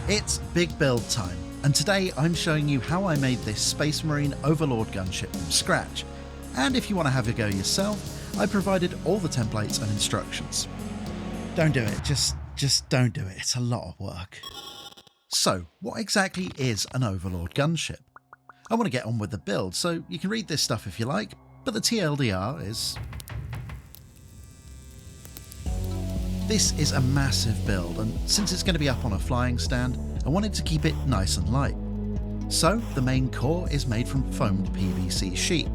It's big build time, and today I'm showing you how I made this Space Marine Overlord Gunship from scratch. And if you want to have a go yourself, I provided all the templates and instructions. Don't do it, just don't do it, it's a lot of work. So, what exactly is an Overlord Gunship? I want to get on with the build, so you can read this stuff if you like, but the TLDR is... This is a massive build, and since it's going to be up on a flying stand, I wanted to keep it nice and light. So, the main core is made from foamed PVC sheet,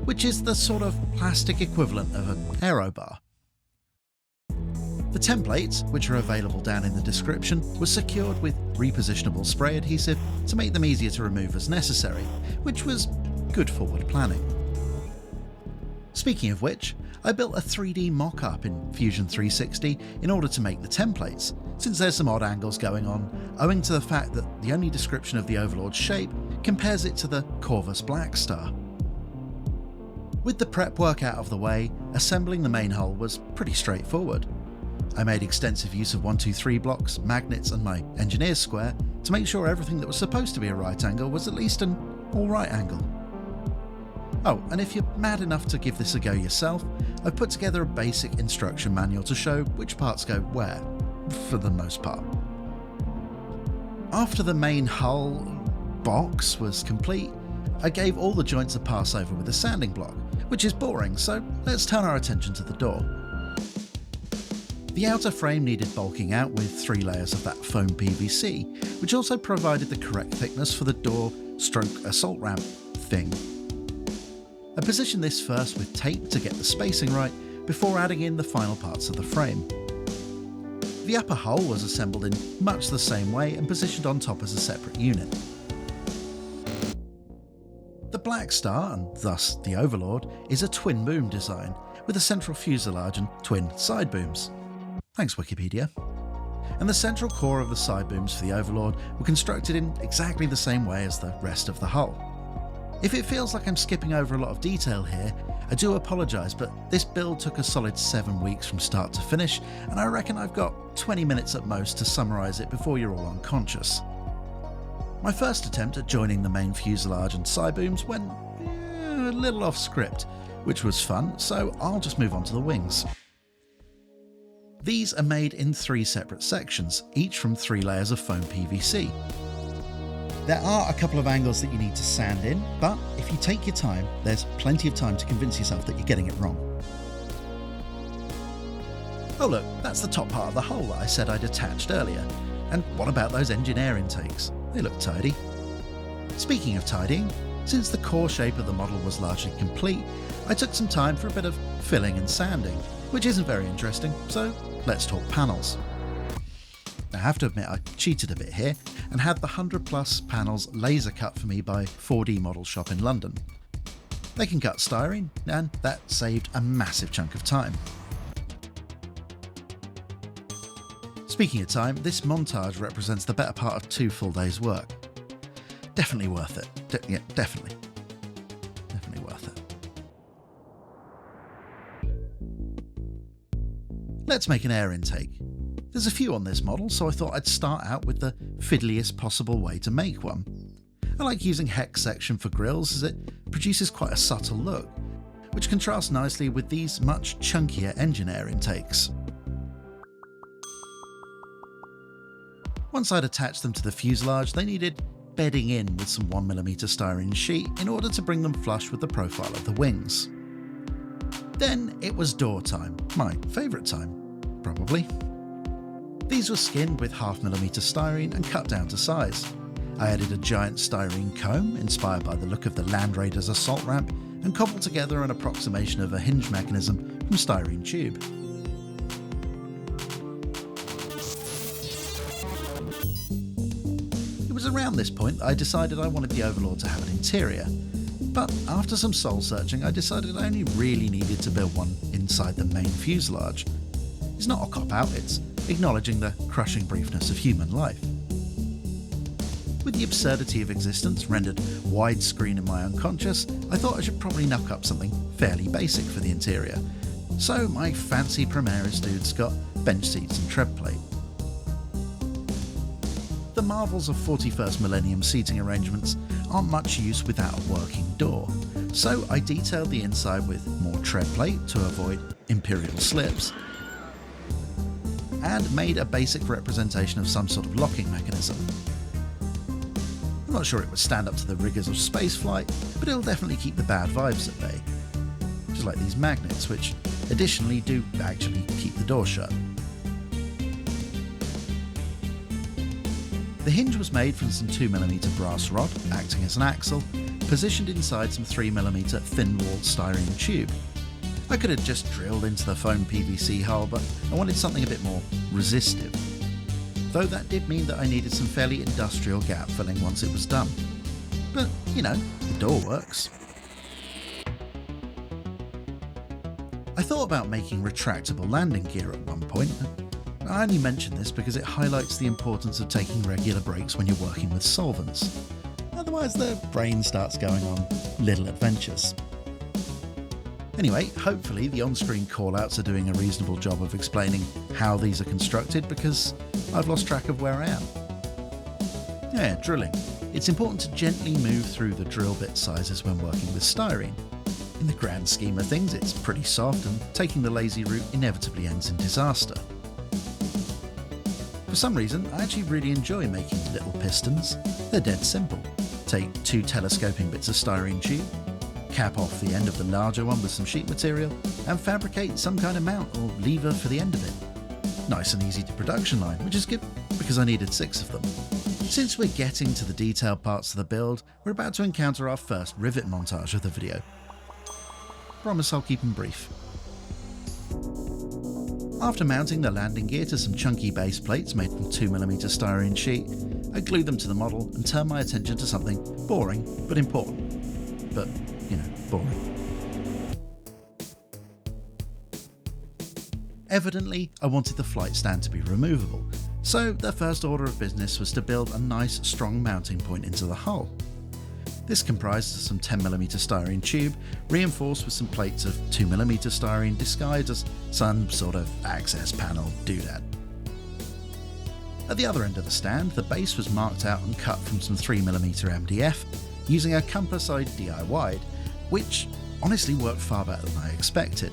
which is the sort of plastic equivalent of an aero bar. The templates, which are available down in the description, were secured with repositionable spray adhesive to make them easier to remove as necessary, which was good forward planning. Speaking of which, I built a 3D mock-up in Fusion 360 in order to make the templates, since there's some odd angles going on, owing to the fact that the only description of the Overlord's shape compares it to the Corvus Black Star. With the prep work out of the way, assembling the main hull was pretty straightforward. I made extensive use of 123 blocks, magnets and my engineer's square to make sure everything that was supposed to be a right angle was at least an alright angle. Oh, and if you're mad enough to give this a go yourself, I've put together a basic instruction manual to show which parts go where, for the most part. After the main hull box was complete, I gave all the joints a pass over with a sanding block, which is boring, so let's turn our attention to the door. The outer frame needed bulking out with 3 layers of that foam PVC, which also provided the correct thickness for the door stroke assault ramp thing. I positioned this first with tape to get the spacing right before adding in the final parts of the frame. The upper hull was assembled in much the same way and positioned on top as a separate unit. The Black Star, and thus the Overlord, is a twin boom design with a central fuselage and twin side booms. Thanks Wikipedia. And the central core of the side booms for the Overlord were constructed in exactly the same way as the rest of the hull. If it feels like I'm skipping over a lot of detail here, I do apologise, but this build took a solid 7 weeks from start to finish, and I reckon I've got 20 minutes at most to summarise it before you're all unconscious. My first attempt at joining the main fuselage and side booms went a little off script, which was fun, so I'll just move on to the wings. These are made in 3 separate sections, each from 3 layers of foam PVC. There are a couple of angles that you need to sand in, but if you take your time, there's plenty of time to convince yourself that you're getting it wrong. Oh look, that's the top part of the hull that I said I'd attached earlier. And what about those engine air intakes? They look tidy. Speaking of tidying, since the core shape of the model was largely complete, I took some time for a bit of filling and sanding, which isn't very interesting, so let's talk panels. I have to admit I cheated a bit here and had the 100+ panels laser cut for me by 4D Model Shop in London. They can cut styrene, and that saved a massive chunk of time. Speaking of time, this montage represents the better part of 2 full days' work. Definitely worth it. Yeah, definitely worth it. Let's make an air intake. There's a few on this model, so I thought I'd start out with the fiddliest possible way to make one. I like using hex section for grills as it produces quite a subtle look, which contrasts nicely with these much chunkier engine air intakes. Once I'd attached them to the fuselage, they needed bedding in with some 1mm styrene sheet in order to bring them flush with the profile of the wings. Then it was door time, my favourite time, probably. These were skinned with 0.5mm styrene and cut down to size. I added a giant styrene comb inspired by the look of the Land Raider's assault ramp and cobbled together an approximation of a hinge mechanism from styrene tube. It was around this point that I decided I wanted the Overlord to have an interior, but after some soul searching I decided I only really needed to build one inside the main fuselage. It's not a cop-out, it's acknowledging the crushing briefness of human life. With the absurdity of existence rendered widescreen in my unconscious, I thought I should probably knock up something fairly basic for the interior. So my fancy Primaris dudes got bench seats and tread plate. The marvels of 41st millennium seating arrangements aren't much use without a working door, so I detailed the inside with more tread plate to avoid imperial slips, and made a basic representation of some sort of locking mechanism. I'm not sure it would stand up to the rigours of spaceflight, but it'll definitely keep the bad vibes at bay. Just like these magnets, which additionally do actually keep the door shut. The hinge was made from some 2mm brass rod, acting as an axle, positioned inside some 3mm thin-walled styrene tube. I could have just drilled into the foam PVC hull, but I wanted something a bit more resistive. Though that did mean that I needed some fairly industrial gap filling once it was done. But, you know, the door works. I thought about making retractable landing gear at one point. I only mention this because it highlights the importance of taking regular breaks when you're working with solvents. Otherwise the brain starts going on little adventures. Anyway, hopefully the on-screen callouts are doing a reasonable job of explaining how these are constructed, because I've lost track of where I am. Yeah, drilling. It's important to gently move through the drill bit sizes when working with styrene. In the grand scheme of things, it's pretty soft, and taking the lazy route inevitably ends in disaster. For some reason, I actually really enjoy making little pistons. They're dead simple. Take 2 telescoping bits of styrene tube, cap off the end of the larger one with some sheet material, and fabricate some kind of mount or lever for the end of it. Nice and easy to production line, which is good because I needed 6 of them. Since we're getting to the detailed parts of the build, we're about to encounter our first rivet montage of the video. Promise I'll keep them brief. After mounting the landing gear to some chunky base plates made from 2mm styrene sheet, I glued them to the model and turned my attention to something boring but important. But, you know, boring. Evidently, I wanted the flight stand to be removable, so the first order of business was to build a nice, strong mounting point into the hull. This comprised of some 10mm styrene tube, reinforced with some plates of 2mm styrene disguised as some sort of access panel doodad. At the other end of the stand, the base was marked out and cut from some 3mm MDF, using a compass I DIY'd, which honestly worked far better than I expected.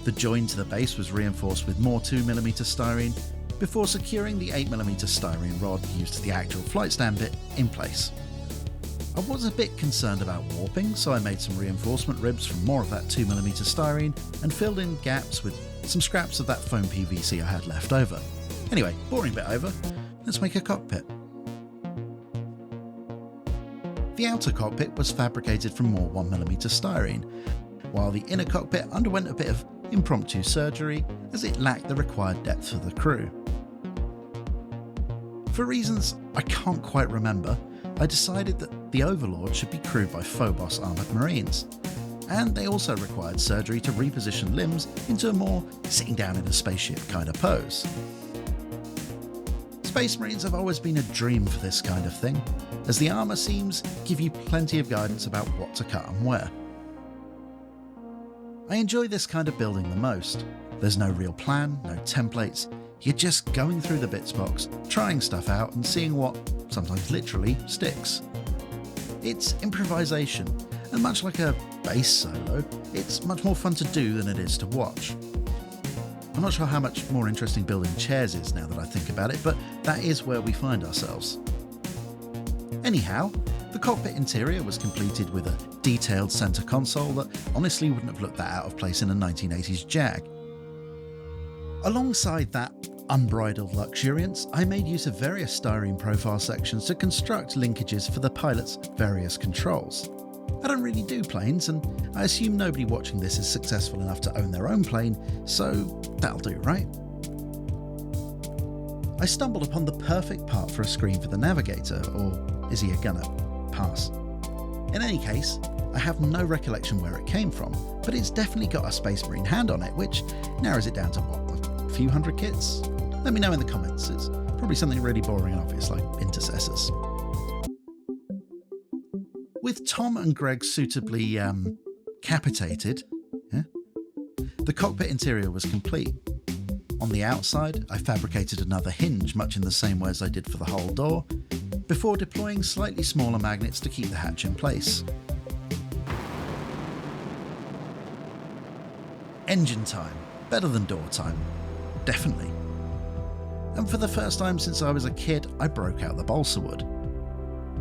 The join to the base was reinforced with more 2mm styrene, before securing the 8mm styrene rod used to the actual flight stand bit in place. I was a bit concerned about warping, so I made some reinforcement ribs from more of that 2mm styrene and filled in gaps with some scraps of that foam PVC I had left over. Anyway, boring bit over, let's make a cockpit. The outer cockpit was fabricated from more 1mm styrene, while the inner cockpit underwent a bit of impromptu surgery as it lacked the required depth for the crew. For reasons I can't quite remember, I decided that the Overlord should be crewed by Phobos armoured marines, and they also required surgery to reposition limbs into a more sitting down in a spaceship kind of pose. Space Marines have always been a dream for this kind of thing, as the armour seems give you plenty of guidance about what to cut and where. I enjoy this kind of building the most. There's no real plan, no templates, you're just going through the bits box, trying stuff out and seeing what, sometimes literally, sticks. It's improvisation, and much like a bass solo, it's much more fun to do than it is to watch. I'm not sure how much more interesting building chairs is now that I think about it, but that is where we find ourselves. Anyhow, the cockpit interior was completed with a detailed centre console that honestly wouldn't have looked that out of place in a 1980s Jag. Alongside that unbridled luxuriance, I made use of various styrene profile sections to construct linkages for the pilot's various controls. I don't really do planes, and I assume nobody watching this is successful enough to own their own plane, so that'll do, right? I stumbled upon the perfect part for a screen for the navigator, or is he a gunner? Pass. In any case, I have no recollection where it came from, but it's definitely got a Space Marine hand on it, which narrows it down to what, a few hundred kits? Let me know in the comments. It's probably something really boring and obvious like intercessors. With Tom and Greg suitably capitated, the cockpit interior was complete. On the outside, I fabricated another hinge much in the same way as I did for the whole door, before deploying slightly smaller magnets to keep the hatch in place. Engine time. Better than door time. Definitely. And for the first time since I was a kid, I broke out the balsa wood.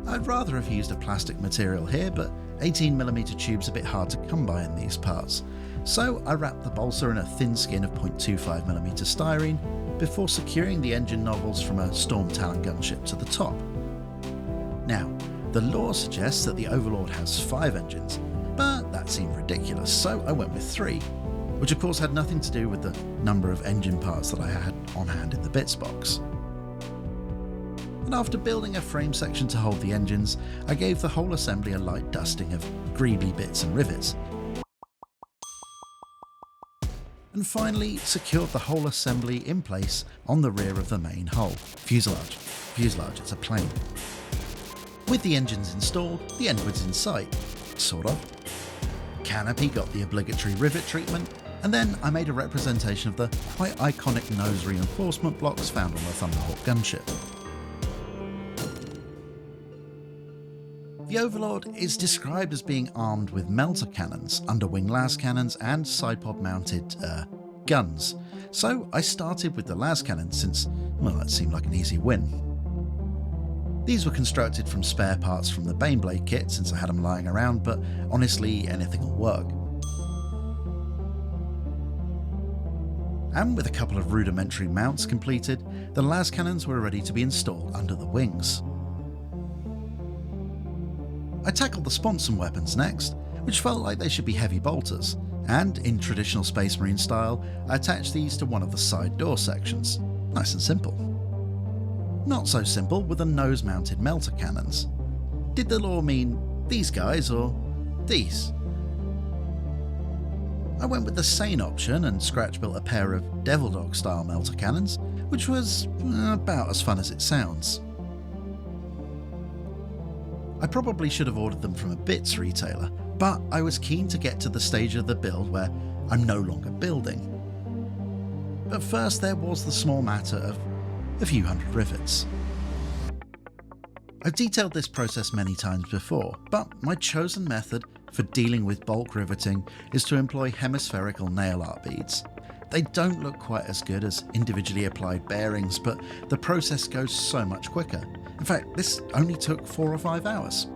I'd rather have used a plastic material here, but 18mm tube's a bit hard to come by in these parts, so I wrapped the balsa in a thin skin of 0.25mm styrene before securing the engine nozzles from a Storm Talon gunship to the top. Now, the lore suggests that the Overlord has 5 engines, but that seemed ridiculous, so I went with 3, which of course had nothing to do with the number of engine parts that I had on hand in the bits box. And after building a frame section to hold the engines, I gave the whole assembly a light dusting of greebly bits and rivets. And finally secured the whole assembly in place on the rear of the main hull. Fuselage, it's a plane. With the engines installed, the end was in sight, sort of. Canopy got the obligatory rivet treatment, and then I made a representation of the quite iconic nose reinforcement blocks found on the Thunderhawk Gunship. The Overlord is described as being armed with melter cannons, underwing las cannons and sidepod mounted guns, so I started with the las cannons since, well, that seemed like an easy win. These were constructed from spare parts from the Baneblade kit since I had them lying around, but honestly anything will work. And with a couple of rudimentary mounts completed, the las cannons were ready to be installed under the wings. I tackled the sponson weapons next, which felt like they should be heavy bolters, and in traditional Space Marine style, I attached these to one of the side door sections. Nice and simple. Not so simple with the nose-mounted melter cannons. Did the lore mean these guys or these? I went with the sane option and scratch built a pair of Devil Dog style melter cannons, which was about as fun as it sounds. I probably should have ordered them from a bits retailer, but I was keen to get to the stage of the build where I'm no longer building. But first there was the small matter of a few hundred rivets. I've detailed this process many times before, but my chosen method for dealing with bulk riveting is to employ hemispherical nail art beads. They don't look quite as good as individually applied bearings, but the process goes so much quicker. In fact, this only took 4 or 5 hours.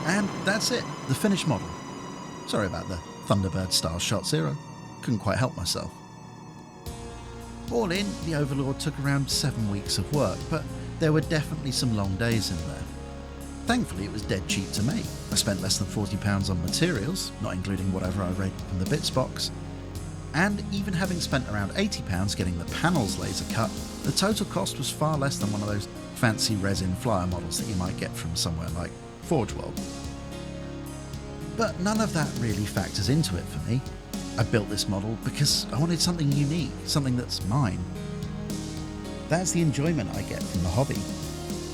And that's it, the finished model. Sorry about the Thunderbird style shots here, I couldn't quite help myself. All in, the Overlord took around 7 weeks of work, but there were definitely some long days in there. Thankfully it was dead cheap to make. I spent less than £40 on materials, not including whatever I raided from the bits box. And even having spent around £80 getting the panels laser cut, the total cost was far less than one of those fancy resin flyer models that you might get from somewhere like Forge World. But none of that really factors into it for me. I built this model because I wanted something unique, something that's mine. That's the enjoyment I get from the hobby.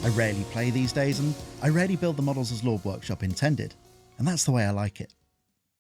I rarely play these days, and I rarely build the models as Lord Workshop intended, and that's the way I like it.